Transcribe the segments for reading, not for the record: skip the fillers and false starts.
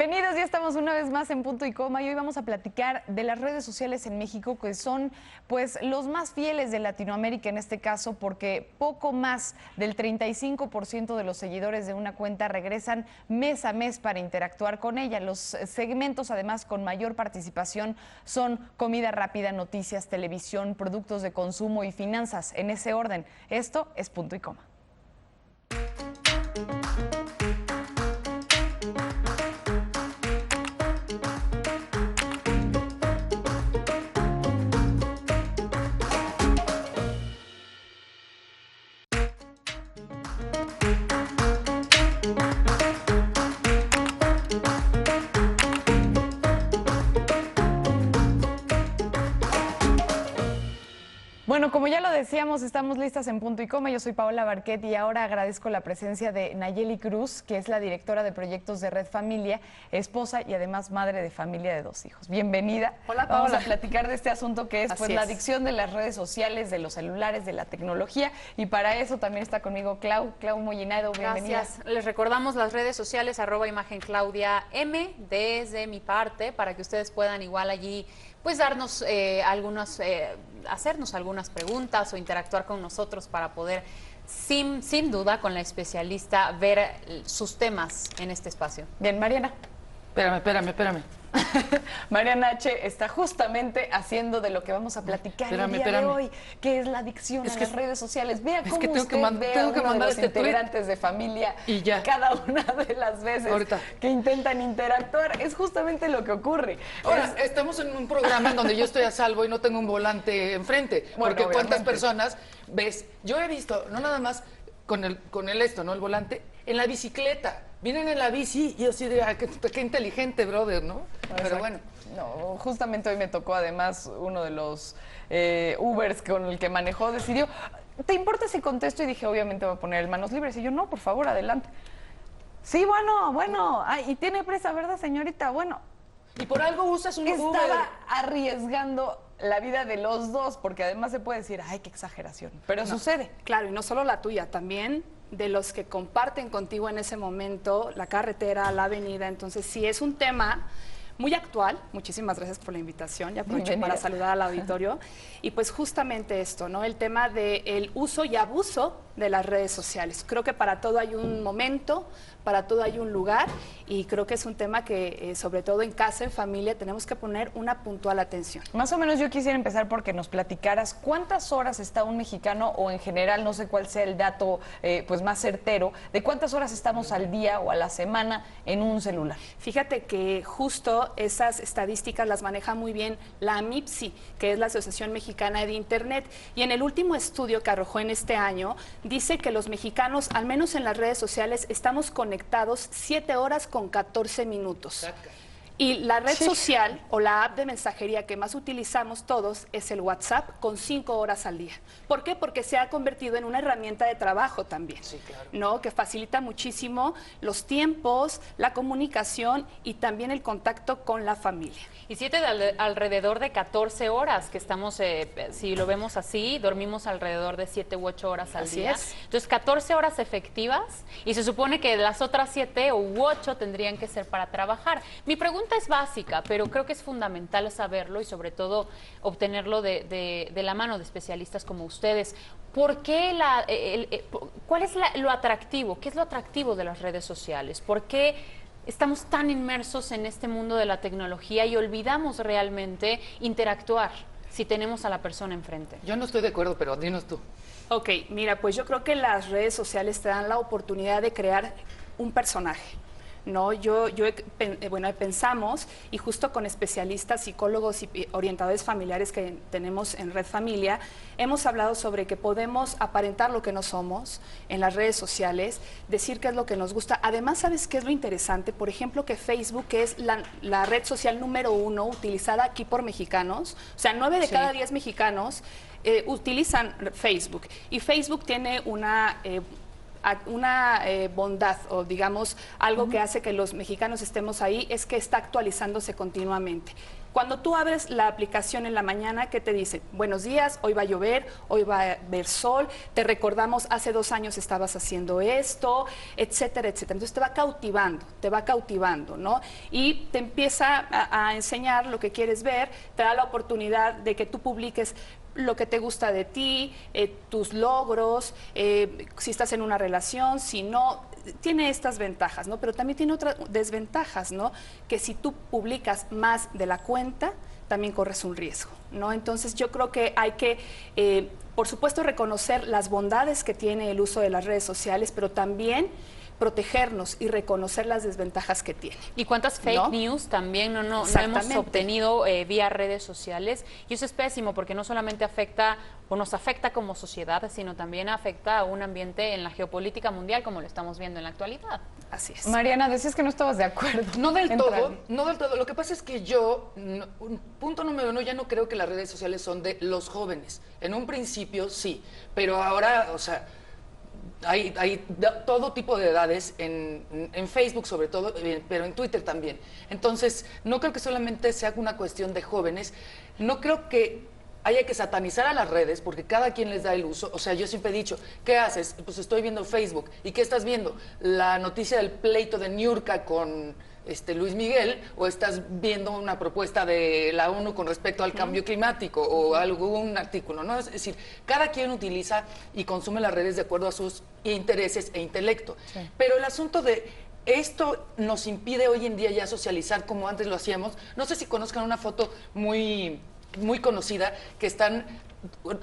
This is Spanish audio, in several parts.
Bienvenidos, ya estamos una vez más en Punto y Coma y hoy vamos a platicar de las redes sociales en México, que son pues los más fieles de Latinoamérica en este caso, porque poco más del 35% de los seguidores de una cuenta regresan mes a mes para interactuar con ella. Los segmentos además con mayor participación son comida rápida, noticias, televisión, productos de consumo y finanzas, en ese orden. Esto es Punto y Coma. Bueno, como ya lo decíamos, estamos listas en Punto y Coma. Yo soy Paola Barquet y ahora agradezco la presencia de Nayeli Cruz, que es la directora de proyectos de Red Familia, esposa y además madre de familia de 2 hijos. Bienvenida. Hola, Paola. Vamos a platicar de este asunto que es la adicción de las redes sociales, de los celulares, de la tecnología. Y para eso también está conmigo Clau Mollinado. Bienvenida. Gracias. Les recordamos las redes sociales, @imagenclaudia_m, desde mi parte, para que ustedes puedan igual allí pues darnos hacernos algunas preguntas o interactuar con nosotros para poder, sin duda, con la especialista, ver sus temas en este espacio. Bien, Mariana. Espérame. Mariana H. está justamente haciendo de lo que vamos a platicar el día de hoy, que es la adicción a las redes sociales. Vea cómo tengo usted ve a uno de los integrantes de familia y ya. Cada una de las veces que intentan interactuar. Es justamente lo que ocurre. Ahora, estamos en un programa en donde yo estoy a salvo y no tengo un volante enfrente. Bueno, porque obviamente. ¿cuántas personas ves? Yo he visto, no nada más con el ¿no? El volante, en la bicicleta. Vienen en la bici y yo así de, qué inteligente, brother, ¿no? Exacto. Pero bueno. No, justamente hoy me tocó además uno de los Ubers con el que manejó, decidió, ¿te importa si contesto? Y dije, obviamente voy a poner manos libres. Y yo, no, por favor, adelante. Sí, bueno. Ay, y tiene presa, ¿verdad, señorita? Bueno. Y por algo usas un Uber. Estaba arriesgando la vida de los dos, porque además se puede decir, ay, qué exageración. Pero sucede. Claro, y no solo la tuya, también de los que comparten contigo en ese momento la carretera, la avenida. Entonces, sí es un tema muy actual. Muchísimas gracias por la invitación y aprovecho para saludar al auditorio. Y pues justamente esto, ¿no? El tema del uso y abuso de las redes sociales. Creo que para todo hay un momento, para todo hay un lugar, y creo que es un tema que sobre todo en casa, en familia, tenemos que poner una puntual atención. Más o menos yo quisiera empezar porque nos platicaras cuántas horas está un mexicano, o en general, no sé cuál sea el dato pues más certero, de cuántas horas estamos al día o a la semana en un celular. Fíjate que justo esas estadísticas las maneja muy bien la AMIPSI, que es la Asociación Mexicana de Internet, y en el último estudio que arrojó en este año, dice que los mexicanos, al menos en las redes sociales, estamos conectados 7 horas con 14 minutos. Y la red social o la app de mensajería que más utilizamos todos es el WhatsApp, con 5 horas al día. ¿Por qué? Porque se ha convertido en una herramienta de trabajo también, sí, claro, ¿no? Que facilita muchísimo los tiempos, la comunicación y también el contacto con la familia. Y 7 alrededor de 14 horas, que estamos, si lo vemos así, dormimos alrededor de 7 u 8 horas al día. Es. Entonces, 14 horas efectivas, y se supone que las otras 7 u 8 tendrían que ser para trabajar. Mi pregunta es básica, pero creo que es fundamental saberlo y sobre todo obtenerlo de la mano de especialistas como ustedes. ¿Por qué cuál es lo atractivo? ¿Qué es lo atractivo de las redes sociales? ¿Por qué estamos tan inmersos en este mundo de la tecnología y olvidamos realmente interactuar si tenemos a la persona enfrente? Yo no estoy de acuerdo, pero dinos tú. Ok, mira, pues yo creo que las redes sociales te dan la oportunidad de crear un personaje. No, pensamos, y justo con especialistas, psicólogos y orientadores familiares que tenemos en Red Familia, hemos hablado sobre que podemos aparentar lo que no somos en las redes sociales, decir qué es lo que nos gusta. Además, ¿sabes qué es lo interesante? Por ejemplo, que Facebook, que es la red social número 1 utilizada aquí por mexicanos, o sea, 9 de cada 10 mexicanos utilizan Facebook, y Facebook tiene una bondad o digamos algo que hace que los mexicanos estemos ahí es que está actualizándose continuamente. Cuando tú abres la aplicación en la mañana, ¿qué te dice? Buenos días, hoy va a llover, hoy va a haber sol, te recordamos hace 2 años estabas haciendo esto, etcétera, etcétera. Entonces te va cautivando, ¿no? Y te empieza a enseñar lo que quieres ver, te da la oportunidad de que tú publiques lo que te gusta de ti, tus logros, si estás en una relación, si no, tiene estas ventajas, ¿no? Pero también tiene otras desventajas, ¿no? Que si tú publicas más de la cuenta, también corres un riesgo, ¿no? Entonces yo creo que hay que, por supuesto, reconocer las bondades que tiene el uso de las redes sociales, pero también protegernos y reconocer las desventajas que tiene. ¿Y cuántas fake news también no hemos obtenido vía redes sociales? Y eso es pésimo porque no solamente afecta o nos afecta como sociedad, sino también afecta a un ambiente en la geopolítica mundial como lo estamos viendo en la actualidad. Así es. Mariana, decías que no estabas de acuerdo. No del todo, no del todo. Lo que pasa es que yo, punto número 1, ya no creo que las redes sociales son de los jóvenes. En un principio sí, pero ahora, o sea, hay todo tipo de edades en Facebook sobre todo, pero en Twitter también. Entonces, no creo que solamente sea una cuestión de jóvenes. No creo que haya que satanizar a las redes porque cada quien les da el uso. O sea, yo siempre he dicho, ¿qué haces? Pues estoy viendo Facebook. ¿Y qué estás viendo? La noticia del pleito de Niurka con Luis Miguel, o estás viendo una propuesta de la ONU con respecto al cambio climático o algún artículo, ¿no? Es decir, cada quien utiliza y consume las redes de acuerdo a sus intereses e intelecto. Sí. Pero el asunto de esto nos impide hoy en día ya socializar como antes lo hacíamos. No sé si conozcan una foto muy conocida que están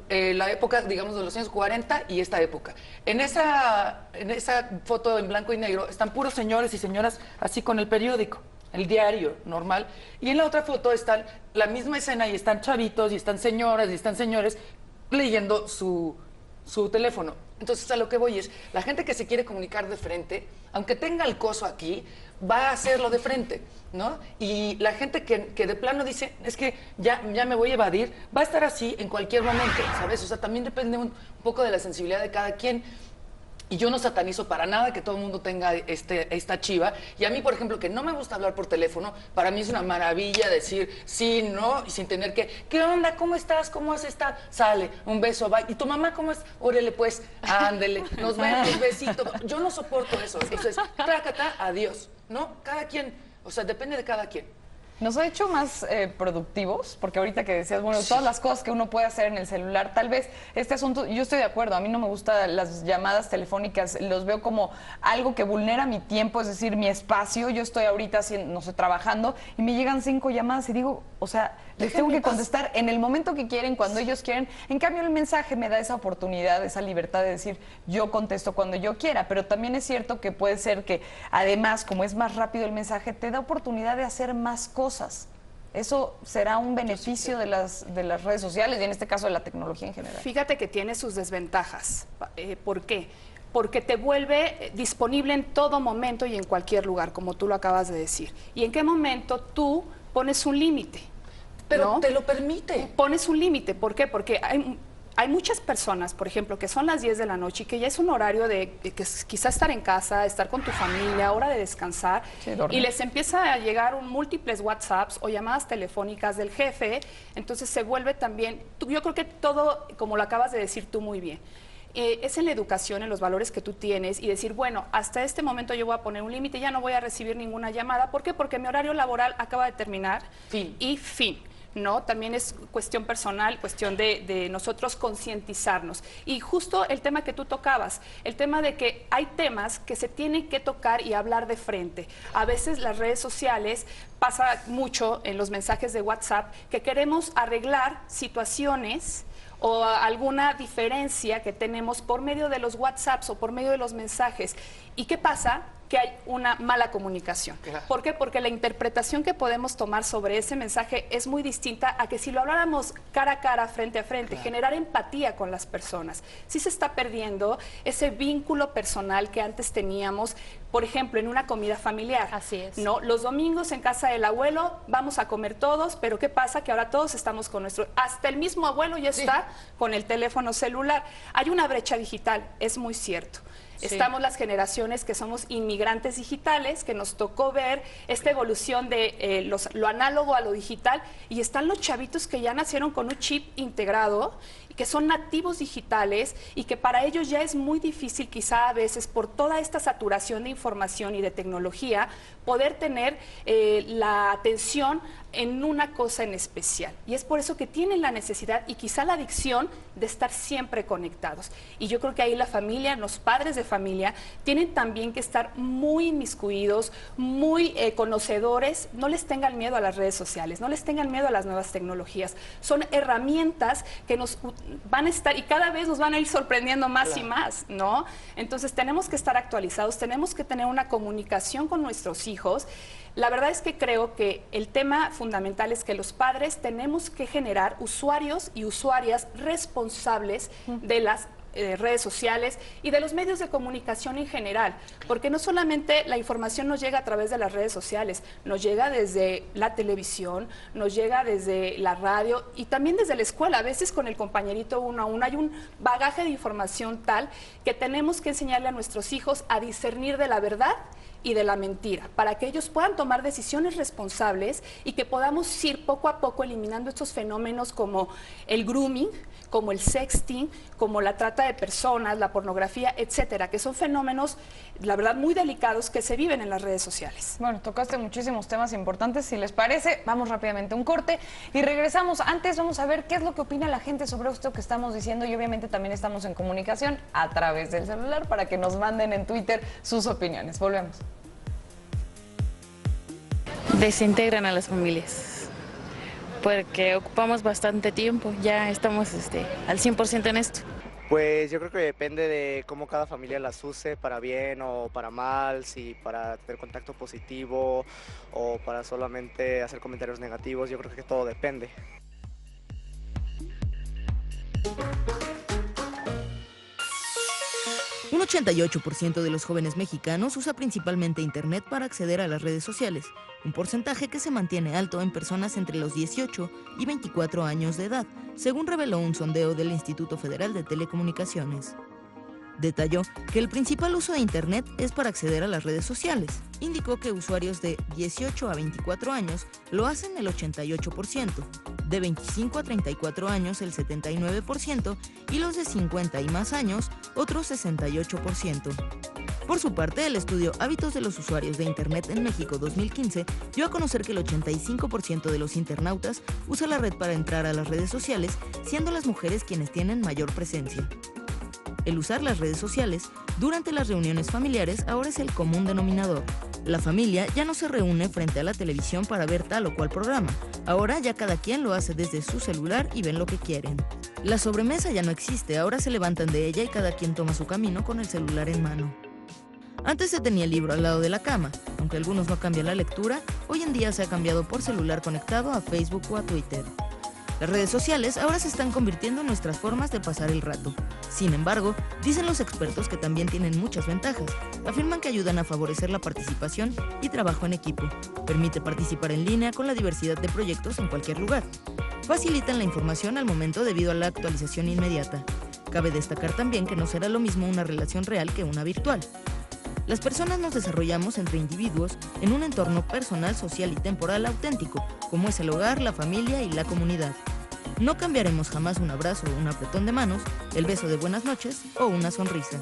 la época, digamos, de los años 40 y esta época. En esa foto en blanco y negro están puros señores y señoras así con el periódico, el diario normal, y en la otra foto están la misma escena y están chavitos y están señoras y están señores leyendo su teléfono. Entonces, a lo que voy es, la gente que se quiere comunicar de frente, aunque tenga el coso aquí, va a hacerlo de frente, ¿no? Y la gente que de plano dice, es que ya me voy a evadir, va a estar así en cualquier momento, ¿sabes? O sea, también depende un poco de la sensibilidad de cada quien. Y yo no satanizo para nada que todo el mundo tenga esta chiva. Y a mí, por ejemplo, que no me gusta hablar por teléfono, para mí es una maravilla decir sí, no, y sin tener que, ¿qué onda? ¿Cómo estás? ¿Cómo has estado? Sale, un beso, bye. ¿Y tu mamá cómo es? Órale, pues, ándele, nos vemos, besito. Yo no soporto eso. Entonces, trácata, adiós, ¿no? Cada quien, o sea, depende de cada quien. Nos ha hecho más productivos, porque ahorita que decías, bueno, todas las cosas que uno puede hacer en el celular, tal vez este asunto, yo estoy de acuerdo, a mí no me gustan las llamadas telefónicas, los veo como algo que vulnera mi tiempo, es decir, mi espacio. Yo estoy ahorita haciendo, no sé, trabajando y me llegan 5 llamadas y digo, o sea, les tengo que contestar en el momento que quieren, cuando ellos quieren. En cambio, el mensaje me da esa oportunidad, esa libertad de decir, yo contesto cuando yo quiera, pero también es cierto que puede ser que, además, como es más rápido el mensaje, te da oportunidad de hacer más cosas. Eso será un beneficio de las redes sociales y en este caso de la tecnología en general. Fíjate que tiene sus desventajas. ¿Por qué? Porque te vuelve disponible en todo momento y en cualquier lugar, como tú lo acabas de decir. ¿Y en qué momento tú pones un límite? Pero ¿no? te lo permite. Pones un límite. ¿Por qué? Porque hay muchas personas, por ejemplo, que son las 10 de la noche y que ya es un horario de que quizás estar en casa, estar con tu familia, hora de descansar, sí, y les empieza a llegar múltiples WhatsApps o llamadas telefónicas del jefe. Entonces se vuelve también, yo creo que todo, como lo acabas de decir tú muy bien, es en la educación, en los valores que tú tienes y decir, bueno, hasta este momento yo voy a poner un límite, ya no voy a recibir ninguna llamada. ¿Por qué? Porque mi horario laboral acaba de terminar. Fin. Y fin. ¿No? También es cuestión personal, cuestión de nosotros concientizarnos. Y justo el tema que tú tocabas, el tema de que hay temas que se tienen que tocar y hablar de frente. A veces las redes sociales, pasa mucho en los mensajes de WhatsApp, que queremos arreglar situaciones o alguna diferencia que tenemos por medio de los WhatsApps o por medio de los mensajes. ¿Y qué pasa? Que hay una mala comunicación. Claro. ¿Por qué? Porque la interpretación que podemos tomar sobre ese mensaje es muy distinta a que si lo habláramos cara a cara, frente a frente, claro, generar empatía con las personas. Sí se está perdiendo ese vínculo personal que antes teníamos, por ejemplo, en una comida familiar. Así es. ¿No? Los domingos en casa del abuelo vamos a comer todos, pero ¿qué pasa? Que ahora todos estamos con nuestro... Hasta el mismo abuelo ya está con el teléfono celular. Hay una brecha digital, es muy cierto. Sí. Estamos las generaciones que somos inmigrantes digitales, que nos tocó ver esta evolución de lo análogo a lo digital, y están los chavitos que ya nacieron con un chip integrado, que son nativos digitales y que para ellos ya es muy difícil, quizá a veces por toda esta saturación de información y de tecnología, poder tener la atención en una cosa en especial. Y es por eso que tienen la necesidad y quizá la adicción de estar siempre conectados. Y yo creo que ahí la familia, los padres de familia, tienen también que estar muy inmiscuidos, muy conocedores. No les tengan miedo a las redes sociales, no les tengan miedo a las nuevas tecnologías. Son herramientas que nos van a estar y cada vez nos van a ir sorprendiendo más y más, ¿no? Entonces tenemos que estar actualizados, tenemos que tener una comunicación con nuestros hijos. La verdad es que creo que el tema fundamental es que los padres tenemos que generar usuarios y usuarias responsables de las redes sociales y de los medios de comunicación en general, porque no solamente la información nos llega a través de las redes sociales, nos llega desde la televisión, nos llega desde la radio y también desde la escuela. A veces con el compañerito uno a uno hay un bagaje de información tal que tenemos que enseñarle a nuestros hijos a discernir de la verdad y de la mentira, para que ellos puedan tomar decisiones responsables y que podamos ir poco a poco eliminando estos fenómenos como el grooming, como el sexting, como la trata de personas, la pornografía, etcétera, que son fenómenos, la verdad, muy delicados que se viven en las redes sociales. Bueno, tocaste muchísimos temas importantes. Si les parece, vamos rápidamente a un corte y regresamos. Antes vamos a ver qué es lo que opina la gente sobre esto que estamos diciendo y obviamente también estamos en comunicación a través del celular para que nos manden en Twitter sus opiniones. Volvemos. Desintegran a las familias, porque ocupamos bastante tiempo, ya estamos al 100% en esto. Pues yo creo que depende de cómo cada familia las use, para bien o para mal, si para tener contacto positivo o para solamente hacer comentarios negativos, yo creo que todo depende. Un 88% de los jóvenes mexicanos usa principalmente Internet para acceder a las redes sociales, un porcentaje que se mantiene alto en personas entre los 18 y 24 años de edad, según reveló un sondeo del Instituto Federal de Telecomunicaciones. Detalló que el principal uso de Internet es para acceder a las redes sociales. Indicó que usuarios de 18 a 24 años lo hacen el 88%, de 25 a 34 años el 79% y los de 50 y más años otro 68%. Por su parte, el estudio Hábitos de los usuarios de Internet en México 2015 dio a conocer que el 85% de los internautas usa la red para entrar a las redes sociales, siendo las mujeres quienes tienen mayor presencia. El usar las redes sociales durante las reuniones familiares ahora es el común denominador. La familia ya no se reúne frente a la televisión para ver tal o cual programa. Ahora ya cada quien lo hace desde su celular y ven lo que quieren. La sobremesa ya no existe, ahora se levantan de ella y cada quien toma su camino con el celular en mano. Antes se tenía el libro al lado de la cama. Aunque algunos no cambian la lectura, hoy en día se ha cambiado por celular conectado a Facebook o a Twitter. Las redes sociales ahora se están convirtiendo en nuestras formas de pasar el rato. Sin embargo, dicen los expertos que también tienen muchas ventajas. Afirman que ayudan a favorecer la participación y trabajo en equipo. Permite participar en línea con la diversidad de proyectos en cualquier lugar. Facilitan la información al momento debido a la actualización inmediata. Cabe destacar también que no será lo mismo una relación real que una virtual. Las personas nos desarrollamos entre individuos en un entorno personal, social y temporal auténtico, como es el hogar, la familia y la comunidad. No cambiaremos jamás un abrazo o un apretón de manos, el beso de buenas noches o una sonrisa.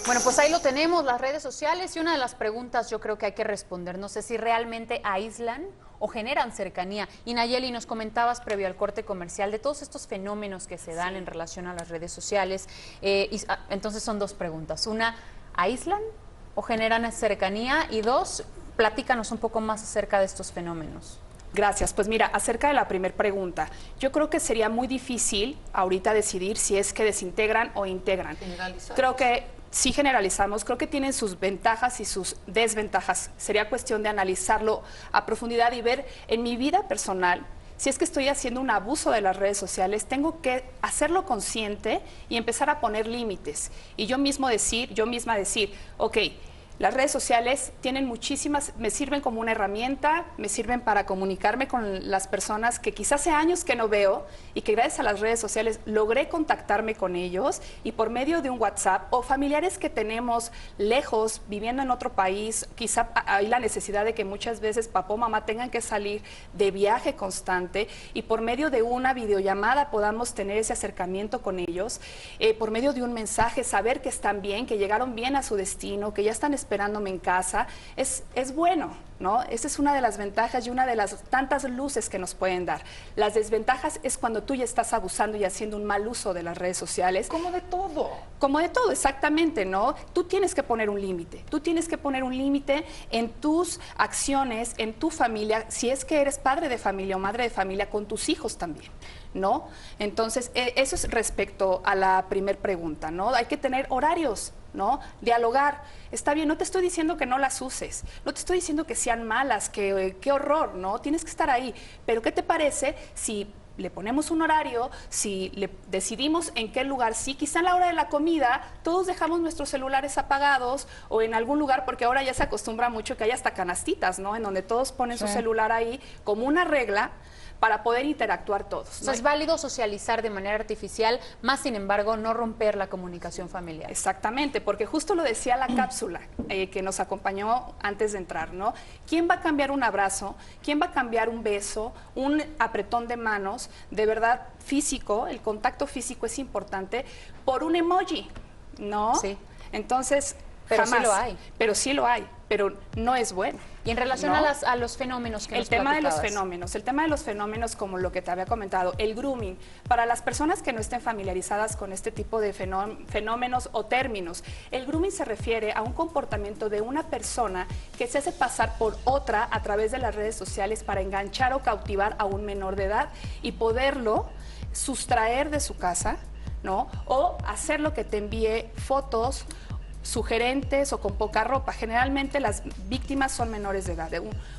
Bueno, pues ahí lo tenemos, las redes sociales, y una de las preguntas yo creo que hay que responder, no sé si realmente aíslan o generan cercanía. Y Nayeli, nos comentabas previo al corte comercial de todos estos fenómenos que se dan en relación a las redes sociales. Entonces son dos preguntas. Una, ¿aíslan o generan cercanía? Y dos, platícanos un poco más acerca de estos fenómenos. Gracias. Pues mira, acerca de la primera pregunta, yo creo que sería muy difícil ahorita decidir si es que desintegran o integran. Creo que sí generalizamos, creo que tienen sus ventajas y sus desventajas. Sería cuestión de analizarlo a profundidad y ver en mi vida personal, si es que estoy haciendo un abuso de las redes sociales, tengo que hacerlo consciente y empezar a poner límites. Y yo misma decir, ok, Las redes sociales tienen muchísimas, me sirven como una herramienta, me sirven para comunicarme con las personas que quizás hace años que no veo y que gracias a las redes sociales logré contactarme con ellos y por medio de un WhatsApp o familiares que tenemos lejos, viviendo en otro país, quizá hay la necesidad de que muchas veces papá o mamá tengan que salir de viaje constante y por medio de una videollamada podamos tener ese acercamiento con ellos, por medio de un mensaje, saber que están bien, que llegaron bien a su destino, que ya están esperándome en casa, es bueno, ¿no? Esa es una de las ventajas y una de las tantas luces que nos pueden dar. Las desventajas es cuando tú ya estás abusando y haciendo un mal uso de las redes sociales. Como de todo. Como de todo, exactamente, ¿no? Tú tienes que poner un límite. Tú tienes que poner un límite en tus acciones, en tu familia, si es que eres padre de familia o madre de familia, con tus hijos también, ¿no? Entonces, eso es respecto a la primer pregunta, ¿no? Hay que tener horarios, ¿no? Dialogar. Está bien, no te estoy diciendo que no las uses, no te estoy diciendo que sean malas, que qué horror, ¿no? Tienes que estar ahí. Pero ¿qué te parece si le ponemos un horario, si decidimos en qué lugar, sí, quizá a la hora de la comida todos dejamos nuestros celulares apagados o en algún lugar, porque ahora ya se acostumbra mucho que hay hasta canastitas, ¿no? En donde todos ponen su celular ahí como una regla para poder interactuar todos, ¿no? O sea, es válido socializar de manera artificial, más sin embargo no romper la comunicación familiar. Exactamente, porque justo lo decía la cápsula que nos acompañó antes de entrar, ¿no? ¿Quién va a cambiar un abrazo? ¿Quién va a cambiar un beso? Un apretón de manos, de verdad físico, el contacto físico es importante, por un emoji, ¿no? Sí. Entonces, Pero jamás. sí lo hay. Pero sí lo hay, pero no es bueno. Y en relación ¿no? a los fenómenos que El nos tema de los platicabas. fenómenos, como lo que te había comentado, el grooming, para las personas que no estén familiarizadas con este tipo de fenómenos o términos, el grooming se refiere a un comportamiento de una persona que se hace pasar por otra a través de las redes sociales para enganchar o cautivar a un menor de edad y poderlo sustraer de su casa, ¿no? O hacer lo que te envíe fotos sugerentes o con poca ropa. Generalmente las víctimas son menores de edad,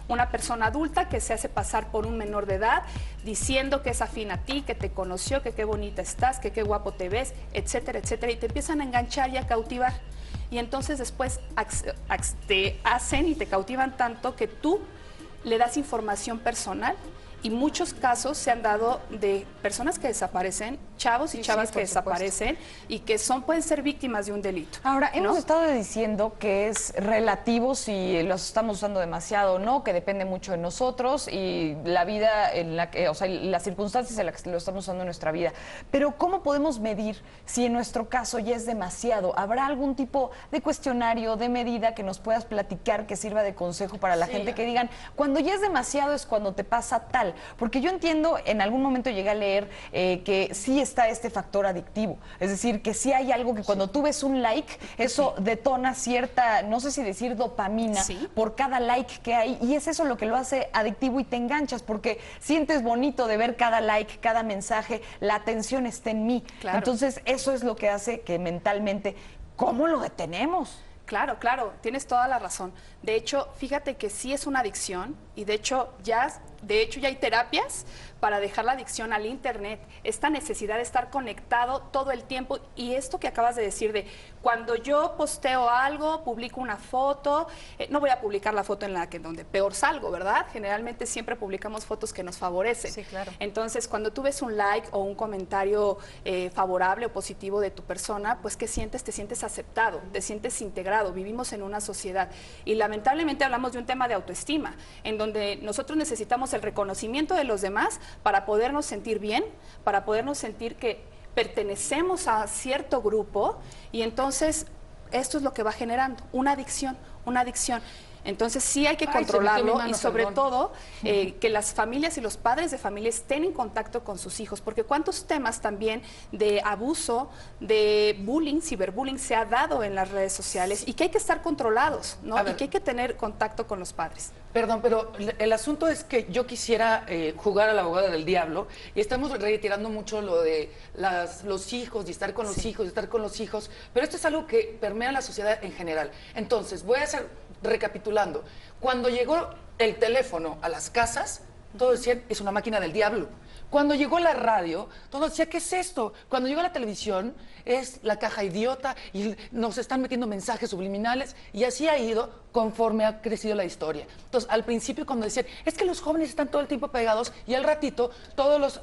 una persona adulta que se hace pasar por un menor de edad diciendo que es afín a ti, que te conoció, que qué bonita estás, que qué guapo te ves, etcétera, etcétera, y te empiezan a enganchar y a cautivar. Y entonces después te hacen y te cautivan tanto que tú le das información personal. Y muchos casos se han dado de personas que desaparecen, chavos y chavas que desaparecen y que pueden ser víctimas de un delito. Ahora, hemos ¿no? estado diciendo que es relativo si los estamos usando demasiado o no, que depende mucho de nosotros y la vida en la que, o sea, las circunstancias en las que lo estamos usando en nuestra vida. Pero ¿cómo podemos medir si en nuestro caso ya es demasiado? ¿Habrá algún tipo de cuestionario, de medida que nos puedas platicar que sirva de consejo para la gente que digan, cuando ya es demasiado es cuando te pasa tal? Porque yo entiendo, en algún momento llegué a leer que sí está este factor adictivo. Es decir, que sí hay algo que cuando tú ves un like, eso detona cierta, no sé si decir dopamina, por cada like que hay. Y es eso lo que lo hace adictivo y te enganchas, porque sientes bonito de ver cada like, cada mensaje, la atención está en mí. Claro. Entonces, eso es lo que hace que mentalmente, ¿cómo lo detenemos? Claro, claro, tienes toda la razón. De hecho, fíjate que sí es una adicción y de hecho ya hay terapias para dejar la adicción al internet, esta necesidad de estar conectado todo el tiempo y esto que acabas de decir de cuando yo posteo algo, publico una foto, no voy a publicar la foto donde peor salgo, ¿verdad? Generalmente siempre publicamos fotos que nos favorecen. Sí, claro. Entonces, cuando tú ves un like o un comentario favorable o positivo de tu persona, pues ¿qué sientes? Te sientes aceptado, te sientes integrado, vivimos en una sociedad y lamentablemente hablamos de un tema de autoestima, en donde nosotros necesitamos el reconocimiento de los demás para podernos sentir bien, para podernos sentir que pertenecemos a cierto grupo y entonces esto es lo que va generando una adicción, una adicción. Entonces sí hay que controlarlo y sobre todo que las familias y los padres de familia estén en contacto con sus hijos, porque cuántos temas también de abuso, de bullying, ciberbullying se ha dado en las redes sociales y que hay que estar controlados, ¿no? Y que hay que tener contacto con los padres. Perdón, pero el asunto es que yo quisiera jugar a la abogada del diablo y estamos retirando mucho lo de los hijos y estar con los hijos, estar con los hijos, pero esto es algo que permea la sociedad en general. Entonces, voy a hacer recapitulando, cuando llegó el teléfono a las casas, todos decían, es una máquina del diablo, Cuando llegó la radio, todo decía, ¿qué es esto? Cuando llegó la televisión, es la caja idiota y nos están metiendo mensajes subliminales y así ha ido conforme ha crecido la historia. Entonces, al principio cuando decían, es que los jóvenes están todo el tiempo pegados y al ratito,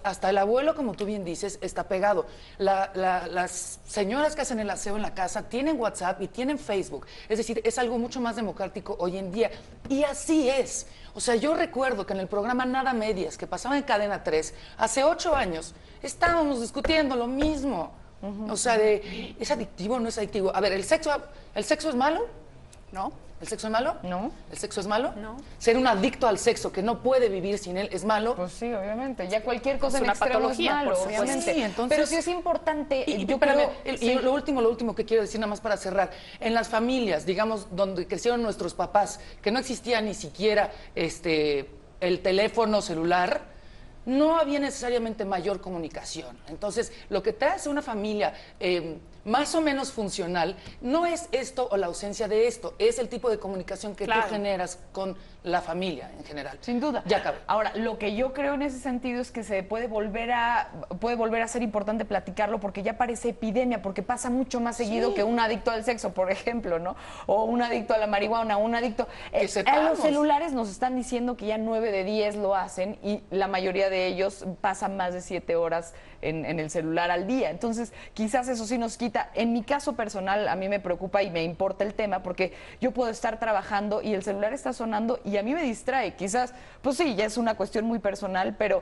hasta el abuelo, como tú bien dices, está pegado. Las señoras que hacen el aseo en la casa tienen WhatsApp y tienen Facebook. Es decir, es algo mucho más democrático hoy en día. Y así es. O sea, yo recuerdo que en el programa Nada Medias, que pasaba en Cadena 3, hace 8 años, estábamos discutiendo lo mismo. O sea, ¿es adictivo o no es adictivo? A ver, ¿el sexo es malo? ¿No? ¿El sexo es malo? No. ¿El sexo es malo? No. ¿Ser un adicto al sexo que no puede vivir sin él es malo? Pues sí, obviamente. Ya cualquier cosa Es en una extremo patología, es malo, por supuesto. obviamente. Sí, entonces- Pero sí es importante, Y, yo espérame, creo... y sí. lo último que quiero decir nada más para cerrar, en las familias, digamos, donde crecieron nuestros papás, que no existía ni siquiera el teléfono celular, no había necesariamente mayor comunicación. Entonces, lo que te hace una familia más o menos funcional no es esto o la ausencia de esto, es el tipo de comunicación que Claro. tú generas con la familia en general. Sin duda. Ya acabé. Ahora, lo que yo creo en ese sentido es que se puede volver a ser importante platicarlo porque ya parece epidemia, porque pasa mucho más seguido que un adicto al sexo, por ejemplo, ¿no? O un adicto a la marihuana, un adicto... Que a los sepamos. celulares nos están diciendo que ya 9 de 10 lo hacen y la mayoría de ellos pasan más de 7 horas en el celular al día. Entonces, quizás eso sí nos quita. En mi caso personal, a mí me preocupa y me importa el tema porque yo puedo estar trabajando y el celular está sonando y a mí me distrae. Quizás, pues sí, ya es una cuestión muy personal, pero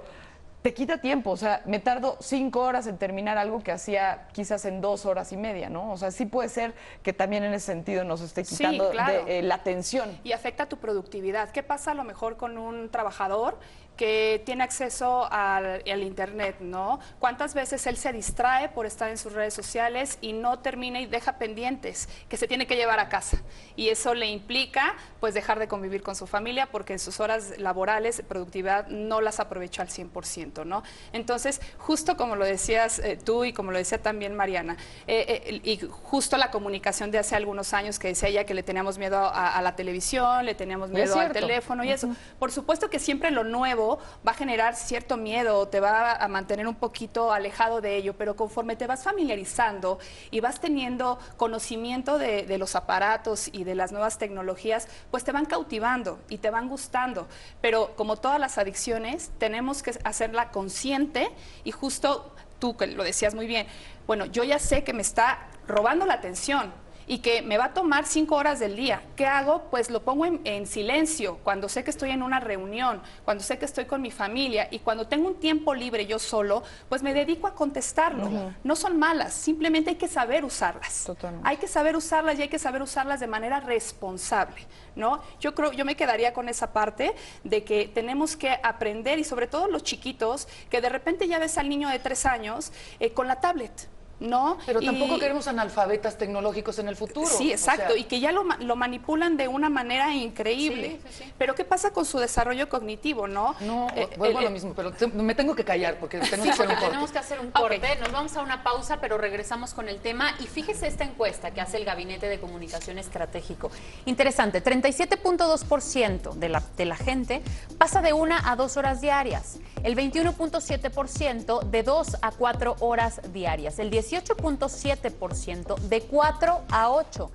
te quita tiempo. O sea, me tardo 5 horas en terminar algo que hacía quizás en 2 horas y media, ¿no? O sea, sí puede ser que también en ese sentido nos esté Sí, quitando claro. la atención. Y afecta tu productividad. ¿Qué pasa a lo mejor con un trabajador que tiene acceso al Internet, ¿no? ¿Cuántas veces él se distrae por estar en sus redes sociales y no termina y deja pendientes que se tiene que llevar a casa? Y eso le implica, pues, dejar de convivir con su familia porque en sus horas laborales, productividad, no las aprovechó al 100%, ¿no? Entonces, justo como lo decías tú y como lo decía también Mariana, y justo la comunicación de hace algunos años que decía ella que le teníamos miedo a la televisión, le teníamos Y es miedo al cierto. teléfono y eso. Por supuesto que siempre lo nuevo va a generar cierto miedo, te va a mantener un poquito alejado de ello, pero conforme te vas familiarizando y vas teniendo conocimiento de los aparatos y de las nuevas tecnologías, pues te van cautivando y te van gustando. Pero como todas las adicciones, tenemos que hacerla consciente y justo tú que lo decías muy bien, bueno, yo ya sé que me está robando la atención y que me va a tomar 5 horas del día. ¿Qué hago? Pues lo pongo en silencio, cuando sé que estoy en una reunión, cuando sé que estoy con mi familia y cuando tengo un tiempo libre yo solo, pues me dedico a contestarlo. No son malas, simplemente hay que saber usarlas. Totalmente. Hay que saber usarlas y hay que saber usarlas de manera responsable, ¿no? Yo me quedaría con esa parte de que tenemos que aprender y sobre todo los chiquitos, que de repente ya ves al niño de 3 años con la tablet, ¿no? Pero tampoco Y- queremos analfabetas tecnológicos en el futuro. Sí, exacto, O sea, y que ya lo manipulan de una manera increíble. Pero ¿qué pasa con su desarrollo cognitivo, no? no, vuelvo a lo mismo, pero me tengo que callar porque tengo que hacer un corte. Tenemos que hacer un corte, nos vamos a una pausa, pero regresamos con el tema. Y fíjese esta encuesta que hace el Gabinete de Comunicación Estratégico. Interesante, 37.2% de la gente pasa de 1 a 2 horas diarias, el 21.7% de 2 a 4 horas diarias, el 18.7% de 4 a 8.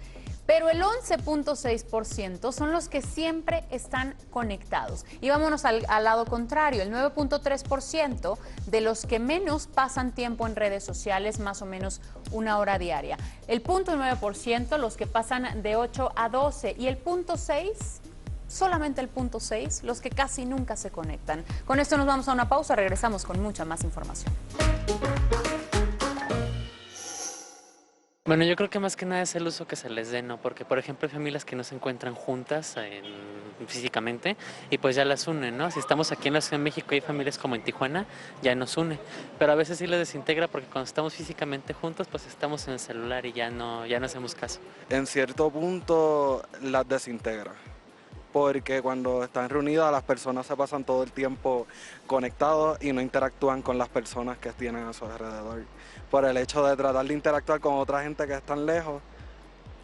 Pero el 11.6% son los que siempre están conectados. Y vámonos al lado contrario, el 9.3% de los que menos pasan tiempo en redes sociales, más o menos 1 hora diaria. El 0.9% los que pasan de 8 a 12 y el 0.6%, solamente el 0.6%, los que casi nunca se conectan. Con esto nos vamos a una pausa, regresamos con mucha más información. Bueno, yo creo que más que nada es el uso que se les dé, ¿no? Porque, por ejemplo, hay familias que no se encuentran juntas físicamente y pues ya las unen, ¿no? Si estamos aquí en la Ciudad de México y hay familias como en Tijuana, ya nos une. Pero a veces sí les desintegra porque cuando estamos físicamente juntos, pues estamos en el celular y ya no hacemos caso. En cierto punto las desintegra, porque cuando están reunidas las personas se pasan todo el tiempo conectados y no interactúan con las personas que tienen a su alrededor. Por el hecho de tratar de interactuar con otra gente que están lejos,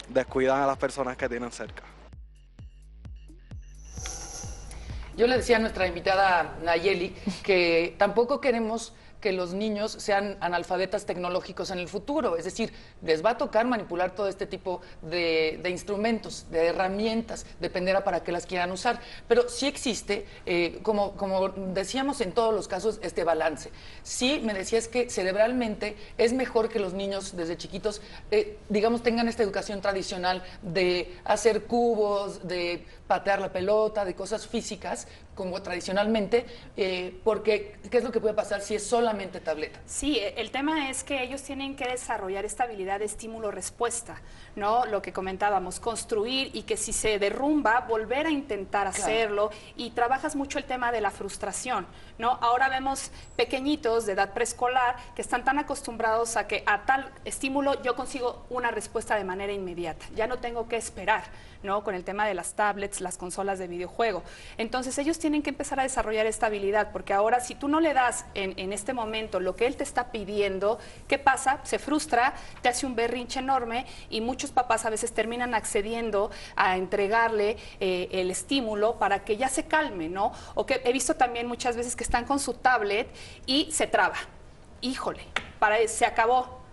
descuidan a las personas que tienen cerca. Yo le decía a nuestra invitada Nayeli que tampoco queremos que los niños sean analfabetas tecnológicos en el futuro, es decir, les va a tocar manipular todo este tipo de instrumentos, de herramientas, dependerá para qué las quieran usar, pero sí existe, como decíamos en todos los casos, este balance. Sí, me decías que cerebralmente es mejor que los niños desde chiquitos, digamos, tengan esta educación tradicional de hacer cubos, de patear la pelota, de cosas físicas, como tradicionalmente, porque ¿qué es lo que puede pasar si es solamente tableta? Sí, el tema es que ellos tienen que desarrollar esta habilidad de estímulo-respuesta, ¿no? Lo que comentábamos, construir y que si se derrumba, volver a intentar hacerlo, y trabajas mucho el tema de la frustración, ¿no? Ahora vemos pequeñitos de edad preescolar que están tan acostumbrados a que a tal estímulo yo consigo una respuesta de manera inmediata, ya no tengo que esperar, ¿no? Con el tema de las tablets, las consolas de videojuego. Entonces ellos tienen que empezar a desarrollar esta habilidad, porque ahora si tú no le das en este momento lo que él te está pidiendo, ¿qué pasa? Se frustra, te hace un berrinche enorme, y muchos papás a veces terminan accediendo a entregarle el estímulo para que ya se calme, ¿no? O que he visto también muchas veces que están con su tablet y se traba. Híjole, se acabó.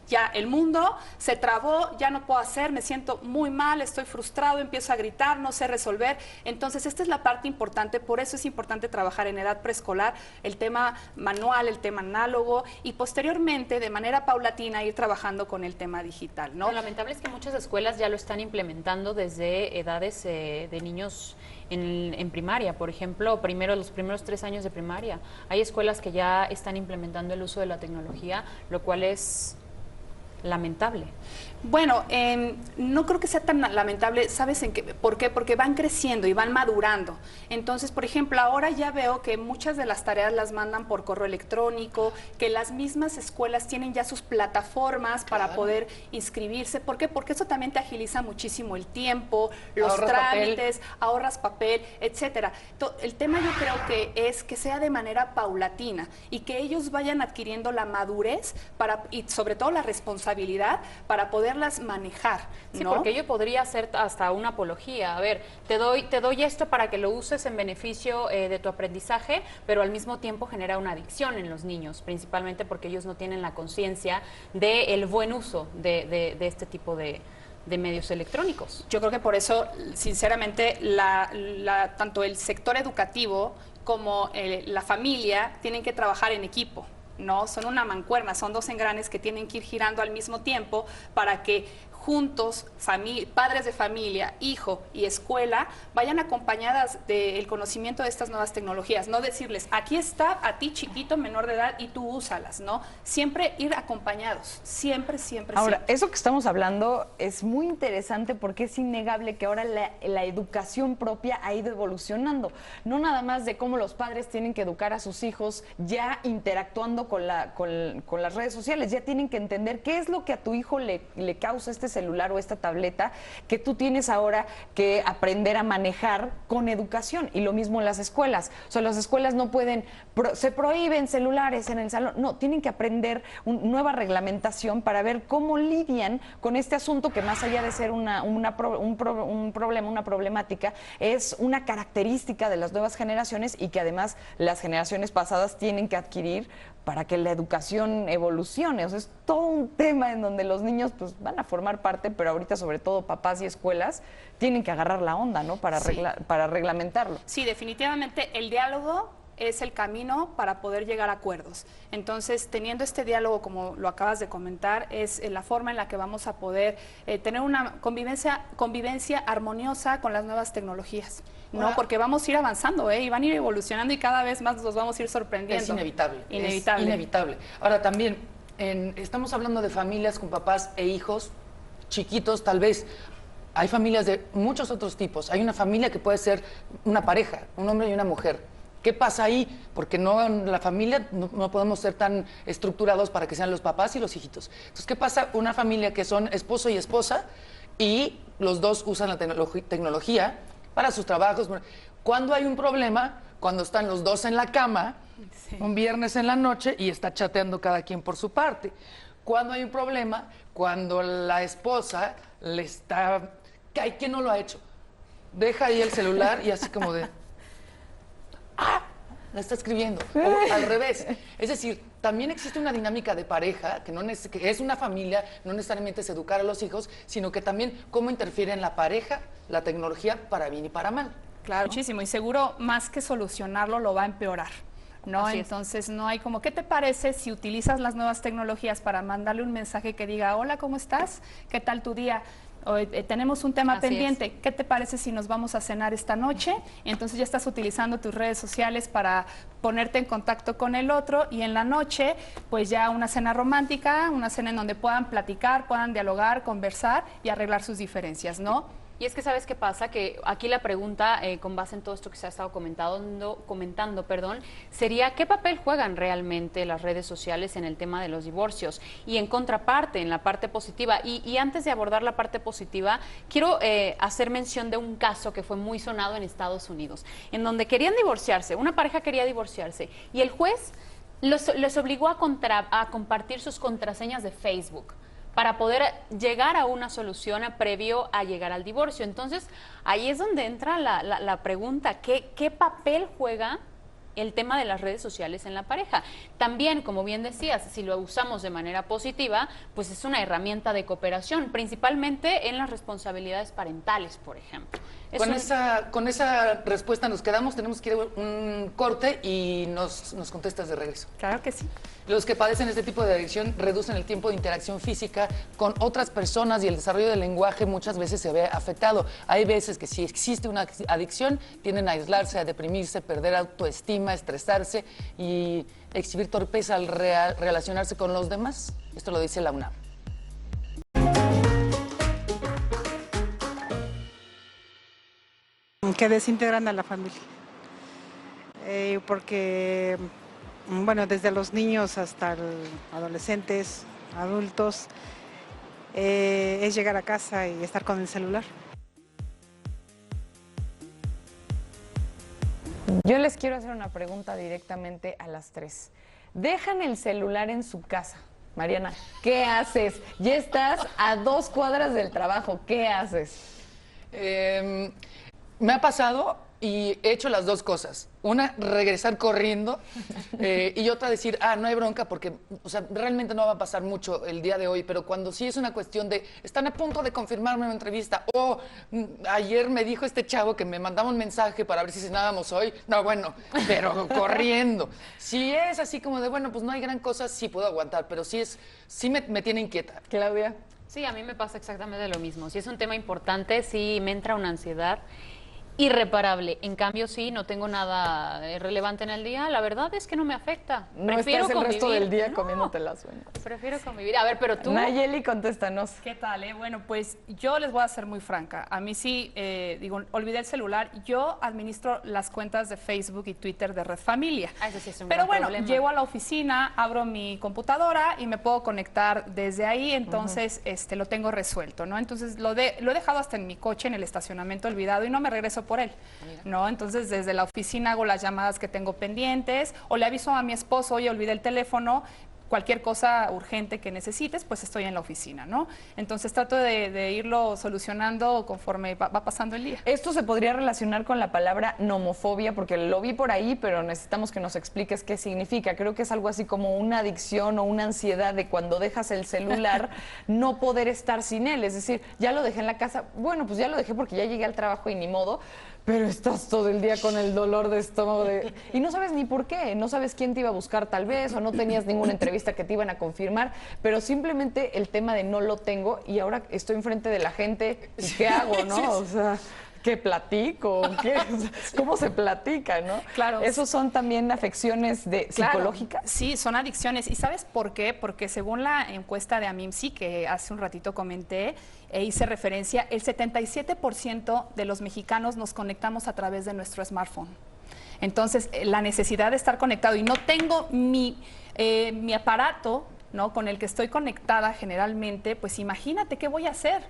Ya el mundo se trabó, ya no puedo hacer, me siento muy mal, estoy frustrado, empiezo a gritar, no sé resolver. Entonces esta es la parte importante, por eso es importante trabajar en edad preescolar el tema manual, el tema análogo, y posteriormente de manera paulatina ir trabajando con el tema digital, ¿no? Lo lamentable es que muchas escuelas ya lo están implementando desde edades de niños en primaria, por ejemplo, los primeros 3 años de primaria. Hay escuelas que ya están implementando el uso de la tecnología, lo cual es lamentable. Bueno, no creo que sea tan lamentable, ¿sabes por qué? Porque van creciendo y van madurando. Entonces, por ejemplo, ahora ya veo que muchas de las tareas las mandan por correo electrónico, que las mismas escuelas tienen ya sus plataformas para poder inscribirse. ¿Por qué? Porque eso también te agiliza muchísimo el tiempo, los trámites, ahorras papel, etcétera. El tema yo creo que es que sea de manera paulatina y que ellos vayan adquiriendo la madurez y sobre todo la responsabilidad para poderlas manejar, ¿no? Sí, porque yo podría hacer hasta una apología. A ver, te doy esto para que lo uses en beneficio de tu aprendizaje, pero al mismo tiempo genera una adicción en los niños, principalmente porque ellos no tienen la conciencia del buen uso de este tipo de medios electrónicos. Yo creo que por eso, sinceramente, tanto el sector educativo como la familia tienen que trabajar en equipo. No, son una mancuerna, son 2 engranes que tienen que ir girando al mismo tiempo para que juntos, padres de familia, hijo y escuela, vayan acompañadas del conocimiento de estas nuevas tecnologías. No decirles, aquí está, a ti chiquito, menor de edad, y tú úsalas, ¿no? Siempre ir acompañados, siempre. Ahora, eso que estamos hablando es muy interesante porque es innegable que ahora la educación propia ha ido evolucionando. No nada más de cómo los padres tienen que educar a sus hijos ya interactuando con las redes sociales, ya tienen que entender qué es lo que a tu hijo le causa este celular o esta tableta que tú tienes ahora que aprender a manejar con educación. Y lo mismo en las escuelas. O sea, las escuelas no pueden, se prohíben celulares en el salón. No, tienen que aprender nueva reglamentación para ver cómo lidian con este asunto que más allá de ser un problema, una problemática, es una característica de las nuevas generaciones y que además las generaciones pasadas tienen que adquirir para que la educación evolucione. O sea, es todo un tema en donde los niños pues van a formar parte, pero ahorita sobre todo papás y escuelas tienen que agarrar la onda, ¿no? Para reglamentarlo. Sí, definitivamente el diálogo es el camino para poder llegar a acuerdos. Entonces, teniendo este diálogo, como lo acabas de comentar, es la forma en la que vamos a poder tener una convivencia armoniosa con las nuevas tecnologías. No, porque vamos a ir avanzando, y van a ir evolucionando y cada vez más nos vamos a ir sorprendiendo. Es inevitable. Inevitable. Es inevitable. Ahora también, estamos hablando de familias con papás e hijos chiquitos, tal vez. Hay familias de muchos otros tipos. Hay una familia que puede ser una pareja, un hombre y una mujer. ¿Qué pasa ahí? Porque no en la familia no podemos ser tan estructurados para que sean los papás y los hijitos. Entonces, ¿qué pasa? Una familia que son esposo y esposa y los dos usan la tecnología para sus trabajos. Cuando hay un problema, cuando están los dos en la cama, un viernes en la noche, y está chateando cada quien por su parte. Cuando hay un problema, cuando la esposa le está... ¿Quién no lo ha hecho? Deja ahí el celular y así como de... la está escribiendo. O al revés. Es decir, también existe una dinámica de pareja, que es una familia, no necesariamente es educar a los hijos, sino que también cómo interfiere en la pareja la tecnología para bien y para mal. Claro, muchísimo. Y seguro, más que solucionarlo, lo va a empeorar. ¿No? Entonces no hay como, ¿qué te parece si utilizas las nuevas tecnologías para mandarle un mensaje que diga, hola, ¿cómo estás? ¿Qué tal tu día? Tenemos un tema pendiente, ¿qué te parece si nos vamos a cenar esta noche? Y entonces ya estás utilizando tus redes sociales para ponerte en contacto con el otro, y en la noche pues ya una cena romántica, una cena en donde puedan platicar, puedan dialogar, conversar y arreglar sus diferencias, ¿no? Y es que, ¿sabes qué pasa? Que aquí la pregunta, con base en todo esto que se ha estado comentando, sería ¿qué papel juegan realmente las redes sociales en el tema de los divorcios? Y en contraparte, en la parte positiva. Y antes de abordar la parte positiva, quiero hacer mención de un caso que fue muy sonado en Estados Unidos, en donde querían divorciarse, una pareja quería divorciarse, y el juez les obligó a compartir sus contraseñas de Facebook para poder llegar a una solución previo a llegar al divorcio. Entonces, ahí es donde entra la pregunta, ¿qué papel juega el tema de las redes sociales en la pareja? También, como bien decías, si lo usamos de manera positiva, pues es una herramienta de cooperación, principalmente en las responsabilidades parentales, por ejemplo. Con esa respuesta nos quedamos, tenemos que ir a un corte y nos contestas de regreso. Claro que sí. Los que padecen este tipo de adicción reducen el tiempo de interacción física con otras personas y el desarrollo del lenguaje muchas veces se ve afectado. Hay veces que si existe una adicción tienden a aislarse, a deprimirse, perder autoestima, estresarse y exhibir torpeza al relacionarse con los demás. Esto lo dice la UNAM. Que desintegran a la familia, porque, bueno, desde los niños hasta adolescentes, adultos, es llegar a casa y estar con el celular. Yo les quiero hacer una pregunta directamente a las tres. ¿Dejan el celular en su casa? Mariana, ¿qué haces? Ya estás a 2 cuadras del trabajo, ¿qué haces? Me ha pasado y he hecho las dos cosas. Una, regresar corriendo y otra, decir, no hay bronca porque, o sea, realmente no va a pasar mucho el día de hoy, pero cuando sí es una cuestión de, están a punto de confirmarme una entrevista o ayer me dijo este chavo que me mandaba un mensaje para ver si cenábamos hoy, no, bueno, pero corriendo. Si es así como de, bueno, pues no hay gran cosa, sí puedo aguantar, pero sí me tiene inquieta. Claudia. Sí, a mí me pasa exactamente lo mismo. Si es un tema importante, sí me entra una ansiedad irreparable. En cambio, sí, no tengo nada relevante en el día. La verdad es que no me afecta. No prefiero estás el convivir. resto del día comiéndote las uñas. Prefiero convivir. A ver, pero tú... Nayeli, contéstanos. ¿Qué tal? Bueno, pues yo les voy a ser muy franca. A mí sí, olvidé el celular. Yo administro las cuentas de Facebook y Twitter de Red Familia. Eso sí es un Pero gran bueno, problema. llego a la oficina, abro mi computadora y me puedo conectar desde ahí, entonces lo tengo resuelto, ¿no? Entonces lo he dejado hasta en mi coche, en el estacionamiento olvidado, y no me regreso por él, ¿no? Entonces desde la oficina hago las llamadas que tengo pendientes, o le aviso a mi esposo, oye, olvidé el teléfono, cualquier cosa urgente que necesites, pues estoy en la oficina, ¿no? Entonces trato de irlo solucionando conforme va pasando el día. Esto se podría relacionar con la palabra nomofobia, porque lo vi por ahí, pero necesitamos que nos expliques qué significa. Creo que es algo así como una adicción o una ansiedad de cuando dejas el celular no poder estar sin él. Es decir, ya lo dejé en la casa, bueno, pues ya lo dejé porque ya llegué al trabajo y ni modo, pero estás todo el día con el dolor de estómago y no sabes ni por qué, no sabes quién te iba a buscar tal vez, o no tenías ninguna entrevista que te iban a confirmar, pero simplemente el tema de no lo tengo y ahora estoy enfrente de la gente, ¿y qué hago, no? O sea, ¿qué platico? ¿Cómo se platica, no? Claro. ¿Esos son también afecciones psicológicas? Sí, son adicciones. ¿Y sabes por qué? Porque según la encuesta de AMIMSI, que hace un ratito comenté, hice referencia, el 77% de los mexicanos nos conectamos a través de nuestro smartphone. Entonces, la necesidad de estar conectado y no tengo mi aparato, ¿no?, con el que estoy conectada generalmente, pues imagínate qué voy a hacer,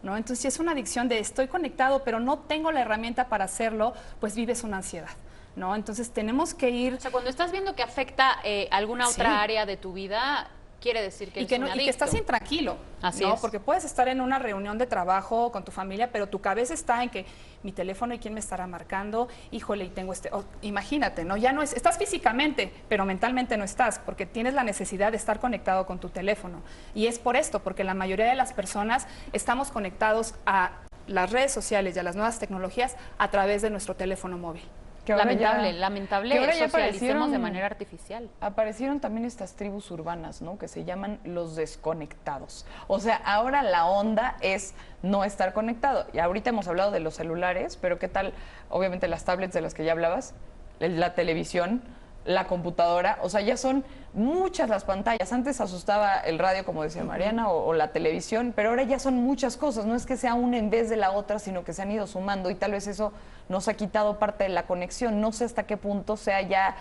¿no? Entonces, si es una adicción de estoy conectado, pero no tengo la herramienta para hacerlo, pues vives una ansiedad, ¿no? Entonces, tenemos que ir... O sea, cuando estás viendo que afecta alguna otra área de tu vida, quiere decir que y que, y que estás intranquilo, Así ¿no? es. Porque puedes estar en una reunión de trabajo con tu familia, pero tu cabeza está en que mi teléfono y quién me estará marcando, híjole, y tengo imagínate, ¿no? Ya no estás físicamente, pero mentalmente no estás, porque tienes la necesidad de estar conectado con tu teléfono. Y es por esto, porque la mayoría de las personas estamos conectados a las redes sociales y a las nuevas tecnologías a través de nuestro teléfono móvil. Lamentable que ahora ya socialicemos de manera artificial. Aparecieron también estas tribus urbanas, ¿no? Que se llaman los desconectados. O sea, ahora la onda es no estar conectado. Y ahorita hemos hablado de los celulares, pero ¿qué tal? Obviamente las tablets de las que ya hablabas, la televisión, la computadora, o sea, ya son muchas las pantallas. Antes asustaba el radio, como decía Mariana, o la televisión, pero ahora ya son muchas cosas. No es que sea una en vez de la otra, sino que se han ido sumando y tal vez eso nos ha quitado parte de la conexión. No sé hasta qué punto sea ya,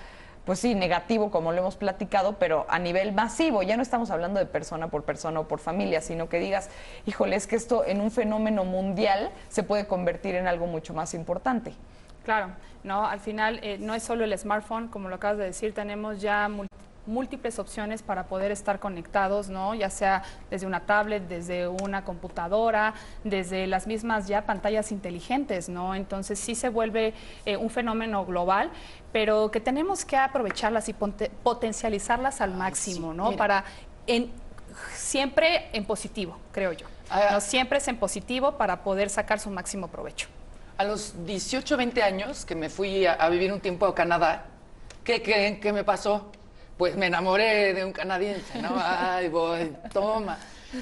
pues sí, negativo, como lo hemos platicado, pero a nivel masivo. Ya no estamos hablando de persona o por familia, sino que digas, híjole, es que esto en un fenómeno mundial se puede convertir en algo mucho más importante. Claro, no, al final no es solo el smartphone, como lo acabas de decir, tenemos ya múltiples opciones para poder estar conectados, ¿no? Ya sea desde una tablet, desde una computadora, desde las mismas ya pantallas inteligentes, ¿no? Entonces sí se vuelve un fenómeno global, pero que tenemos que aprovecharlas y potencializarlas al máximo, ¿no? Para siempre en positivo, creo yo. ¿no? Siempre es en positivo para poder sacar su máximo provecho. A los 18, 20 años que me fui a vivir un tiempo a Canadá, ¿qué creen que me pasó? Pues me enamoré de un canadiense, ¿no? Ay, voy, toma.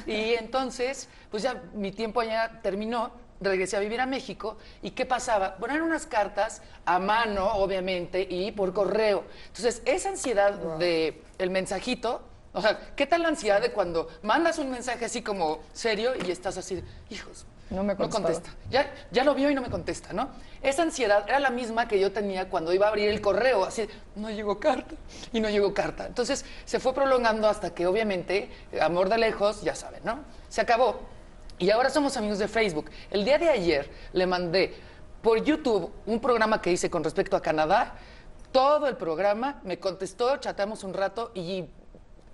Y entonces, pues ya mi tiempo allá terminó, regresé a vivir a México, ¿y qué pasaba? Bueno, eran unas cartas a mano, obviamente, y por correo. Entonces, esa ansiedad de el mensajito, o sea, ¿qué tal la ansiedad de cuando mandas un mensaje así como serio y estás así, hijos, no contesta. Ya lo vio y no me contesta, ¿no? Esa ansiedad era la misma que yo tenía cuando iba a abrir el correo, así, no llegó carta y no llegó carta. Entonces se fue prolongando hasta que obviamente, amor de lejos, ya saben, ¿no? Se acabó y ahora somos amigos de Facebook. El día de ayer le mandé por YouTube un programa que hice con respecto a Canadá, todo el programa, me contestó, chateamos un rato y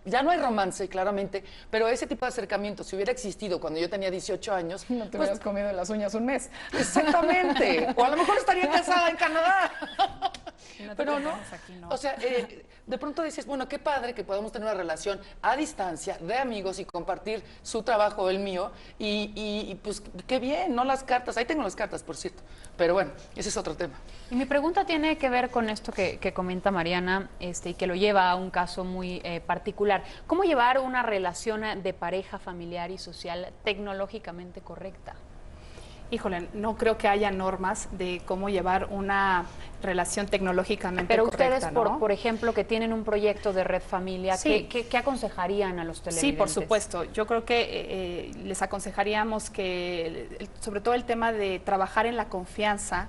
ya no hay romance, claramente, pero ese tipo de acercamiento, si hubiera existido cuando yo tenía 18 años... No te hubieras comido las uñas un mes. Exactamente. O a lo mejor estaría casada en Canadá. No pero no. Aquí, no. O sea, de pronto dices, bueno, qué padre que podamos tener una relación a distancia de amigos y compartir su trabajo o el mío. Y pues qué bien, no las cartas. Ahí tengo las cartas, por cierto. Pero bueno, ese es otro tema. Y mi pregunta tiene que ver con esto que comenta Mariana y que lo lleva a un caso muy particular. ¿Cómo llevar una relación de pareja, familiar y social tecnológicamente correcta? Híjole, no creo que haya normas de cómo llevar una relación tecnológicamente correcta. Pero ustedes, ¿no? por ejemplo, que tienen un proyecto de Red Familia, sí. ¿qué aconsejarían a los televidentes? Sí, por supuesto. Yo creo que les aconsejaríamos que, sobre todo el tema de trabajar en la confianza,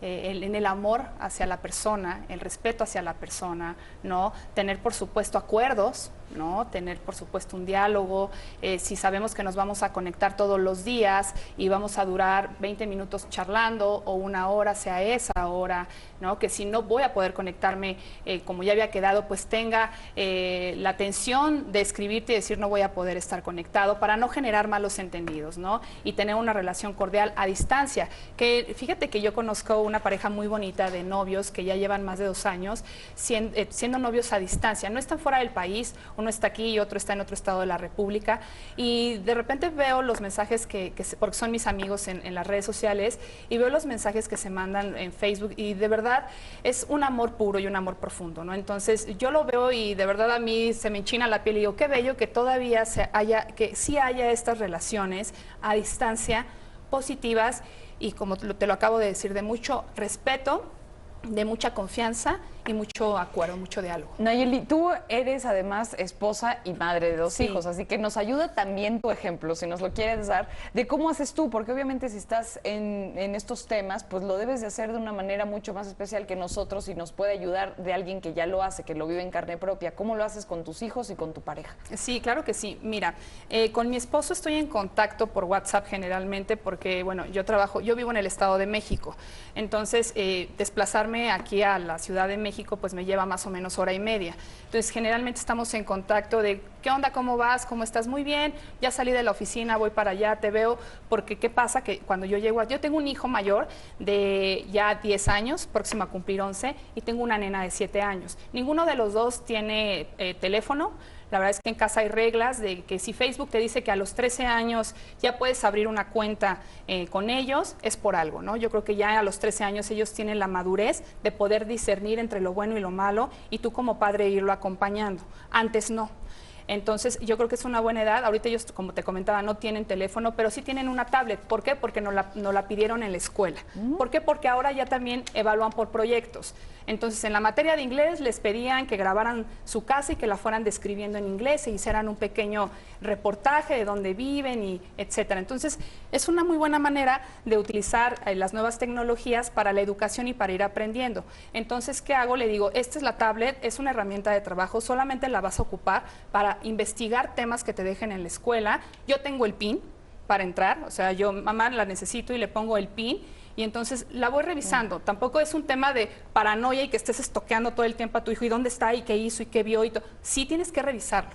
en el amor hacia la persona, el respeto hacia la persona, ¿no? Tener, por supuesto, acuerdos, ¿no? Tener, por supuesto, un diálogo. Si sabemos que nos vamos a conectar todos los días y vamos a durar 20 minutos charlando o una hora, sea esa hora, ¿no? Que si no voy a poder conectarme como ya había quedado, pues tenga la atención de escribirte y decir no voy a poder estar conectado para no generar malos entendidos, ¿no? Y tener una relación cordial a distancia. Que fíjate que yo conozco una pareja muy bonita de novios que ya llevan más de 2 años siendo novios a distancia. No están fuera del país, uno está aquí y otro está en otro estado de la República, y de repente veo los mensajes porque son mis amigos en las redes sociales, y veo los mensajes que se mandan en Facebook, y de verdad es un amor puro y un amor profundo, ¿no? Entonces yo lo veo y de verdad a mí se me enchina la piel y digo, qué bello que todavía que sí haya estas relaciones a distancia positivas y, como te lo acabo de decir, de mucho respeto, de mucha confianza y mucho acuerdo, mucho diálogo. Nayeli, tú eres además esposa y madre de 2 hijos, así que nos ayuda también tu ejemplo, si nos lo quieres dar, de cómo haces tú, porque obviamente si estás en estos temas, pues lo debes de hacer de una manera mucho más especial que nosotros y nos puede ayudar de alguien que ya lo hace, que lo vive en carne propia. ¿Cómo lo haces con tus hijos y con tu pareja? Sí, claro que sí. Mira, con mi esposo estoy en contacto por WhatsApp generalmente porque, bueno, yo vivo en el Estado de México, entonces desplazarme aquí a la Ciudad de México México pues me lleva más o menos hora y media. Entonces generalmente estamos en contacto de ¿qué onda? ¿Cómo vas? ¿Cómo estás? Muy bien, ya salí de la oficina, voy para allá, te veo, porque ¿qué pasa? Que cuando yo llego, yo tengo un hijo mayor de ya 10 años, próximo a cumplir 11, y tengo una nena de 7 años. Ninguno de los dos tiene teléfono. La verdad es que en casa hay reglas de que si Facebook te dice que a los 13 años ya puedes abrir una cuenta con ellos, es por algo, ¿no? Yo creo que ya a los 13 años ellos tienen la madurez de poder discernir entre lo bueno y lo malo y tú como padre irlo acompañando. Antes no. Entonces, yo creo que es una buena edad. Ahorita ellos, como te comentaba, no tienen teléfono, pero sí tienen una tablet. ¿Por qué? Porque nos la pidieron en la escuela. ¿Por qué? Porque ahora ya también evalúan por proyectos. Entonces, en la materia de inglés les pedían que grabaran su casa y que la fueran describiendo en inglés e hicieran un pequeño reportaje de dónde viven y etcétera. Entonces, es una muy buena manera de utilizar las nuevas tecnologías para la educación y para ir aprendiendo. Entonces, ¿qué hago? Le digo, esta es la tablet, es una herramienta de trabajo, solamente la vas a ocupar para investigar temas que te dejen en la escuela. Yo tengo el PIN para entrar, o sea, yo, mamá, la necesito y le pongo el PIN y entonces la voy revisando. Tampoco es un tema de paranoia y que estés estoqueando todo el tiempo a tu hijo y dónde está y qué hizo y qué vio y todo. Sí tienes que revisarlo.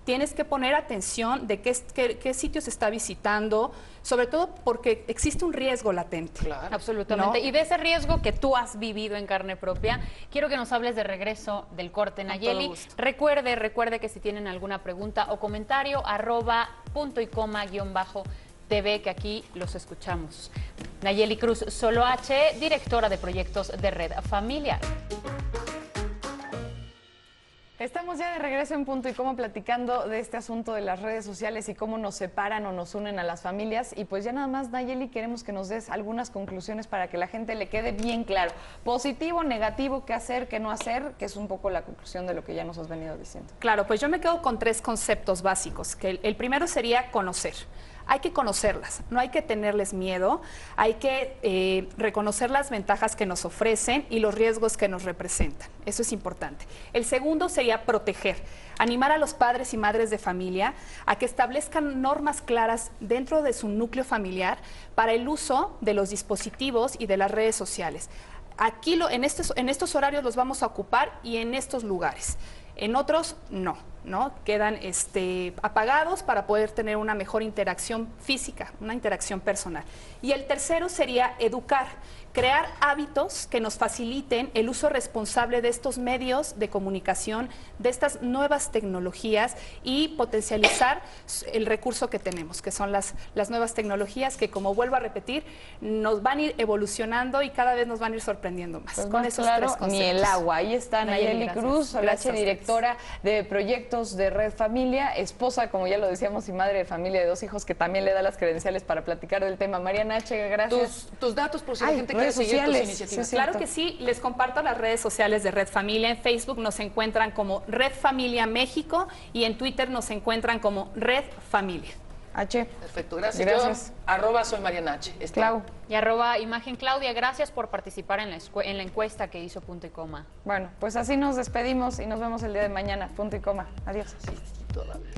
Tienes que poner atención de qué sitios está visitando, sobre todo porque existe un riesgo latente. Claro. Absolutamente. ¿No? Y de ese riesgo que tú has vivido en carne propia, quiero que nos hables de regreso del corte, Nayeli. Recuerde que si tienen alguna pregunta o comentario, @puntoycoma_TV, que aquí los escuchamos. Nayeli Cruz Solo H, directora de proyectos de Red Familiar. Estamos ya de regreso en Punto y Coma platicando de este asunto de las redes sociales y cómo nos separan o nos unen a las familias. Y pues ya nada más, Nayeli, queremos que nos des algunas conclusiones para que la gente le quede bien claro. Positivo, negativo, qué hacer, qué no hacer, que es un poco la conclusión de lo que ya nos has venido diciendo. Claro, pues yo me quedo con 3 conceptos básicos. Que el primero sería conocer. Hay que conocerlas, no hay que tenerles miedo, hay que reconocer las ventajas que nos ofrecen y los riesgos que nos representan. Eso es importante. El segundo sería proteger, animar a los padres y madres de familia a que establezcan normas claras dentro de su núcleo familiar para el uso de los dispositivos y de las redes sociales. Aquí en estos horarios los vamos a ocupar y en estos lugares. En otros no, quedan apagados para poder tener una mejor interacción física, una interacción personal. Y el tercero sería educar, crear hábitos que nos faciliten el uso responsable de estos medios de comunicación, de estas nuevas tecnologías y potencializar el recurso que tenemos, que son las nuevas tecnologías que, como vuelvo a repetir, nos van a ir evolucionando y cada vez nos van a ir sorprendiendo más. Pues con más esos claro, 3 conceptos. ni el agua. Ahí está Nayeli Cruz Solache, directora de proyectos de Red Familia, esposa, como ya lo decíamos, y madre de familia de 2 hijos, que también le da las credenciales para platicar del tema. Mariana H., gracias. Tus datos, por si la gente quiere seguir tus iniciativas. Sí, claro que sí, les comparto las redes sociales de Red Familia. En Facebook nos encuentran como Red Familia México y en Twitter nos encuentran como Red Familia. H. Perfecto, gracias. Yo, @soy Mariana H. Clau. Y @imagen Claudia. Gracias por participar en la encuesta que hizo Punto y Coma. Bueno, pues así nos despedimos y nos vemos el día de mañana. Punto y Coma. Adiós. Sí, todavía.